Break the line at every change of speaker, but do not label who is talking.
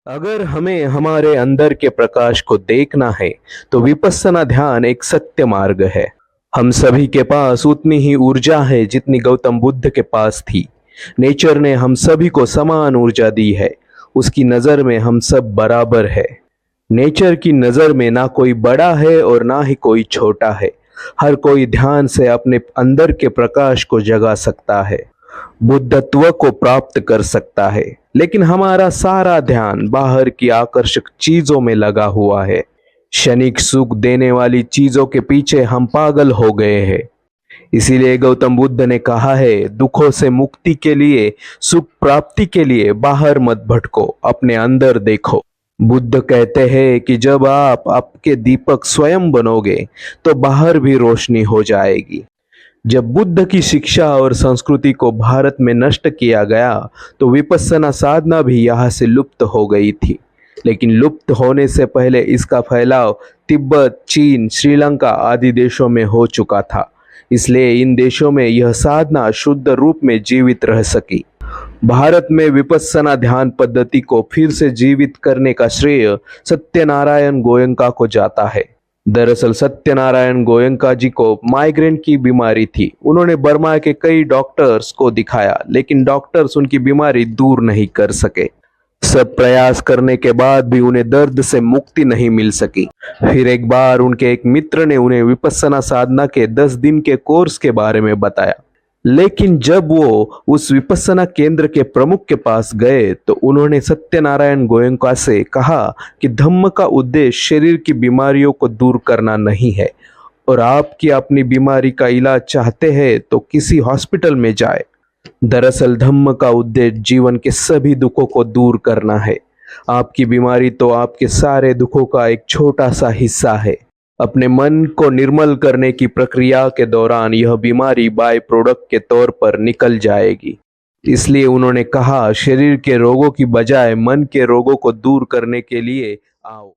अगर हमें हमारे अंदर के प्रकाश को देखना है तो विपश्यना ध्यान एक सत्य मार्ग है। हम सभी के पास उतनी ही ऊर्जा है जितनी गौतम बुद्ध के पास थी। नेचर ने हम सभी को समान ऊर्जा दी है। उसकी नजर में हम सब बराबर है। नेचर की नजर में ना कोई बड़ा है और ना ही कोई छोटा है। हर कोई ध्यान से अपने अंदर के प्रकाश को जगा सकता है, बुद्धत्व को प्राप्त कर सकता है। लेकिन हमारा सारा ध्यान बाहर की आकर्षक चीजों में लगा हुआ है। क्षणिक सुख देने वाली चीजों के पीछे हम पागल हो गए हैं। इसीलिए गौतम बुद्ध ने कहा है, दुखों से मुक्ति के लिए, सुख प्राप्ति के लिए बाहर मत भटको, अपने अंदर देखो। बुद्ध कहते हैं कि जब आप आपके दीपक स्वयं बनोगे तो बाहर भी रोशनी हो जाएगी। जब बुद्ध की शिक्षा और संस्कृति को भारत में नष्ट किया गया तो विपश्यना साधना भी यहाँ से लुप्त हो गई थी। लेकिन लुप्त होने से पहले इसका फैलाव तिब्बत, चीन, श्रीलंका आदि देशों में हो चुका था। इसलिए इन देशों में यह साधना शुद्ध रूप में जीवित रह सकी। भारत में विपश्यना ध्यान पद्धति को फिर से जीवित करने का श्रेय सत्यनारायण गोयंका को जाता है। दरअसल सत्यनारायण गोयंका जी को माइग्रेन की बीमारी थी। उन्होंने बर्मा के कई डॉक्टर्स को दिखाया, लेकिन डॉक्टर्स उनकी बीमारी दूर नहीं कर सके। सब प्रयास करने के बाद भी उन्हें दर्द से मुक्ति नहीं मिल सकी। फिर एक बार उनके एक मित्र ने उन्हें विपश्यना साधना के 10 दिन के कोर्स के बारे में बताया। लेकिन जब वो उस विपश्यना केंद्र के प्रमुख के पास गए तो उन्होंने सत्यनारायण गोयंका से कहा कि धम्म का उद्देश्य शरीर की बीमारियों को दूर करना नहीं है, और आपकी अपनी बीमारी का इलाज चाहते हैं तो किसी हॉस्पिटल में जाए। दरअसल धम्म का उद्देश्य जीवन के सभी दुखों को दूर करना है। आपकी बीमारी तो आपके सारे दुखों का एक छोटा सा हिस्सा है। अपने मन को निर्मल करने की प्रक्रिया के दौरान यह बीमारी बाय प्रोडक्ट के तौर पर निकल जाएगी। इसलिए उन्होंने कहा, शरीर के रोगों की बजाय मन के रोगों को दूर करने के लिए आओ।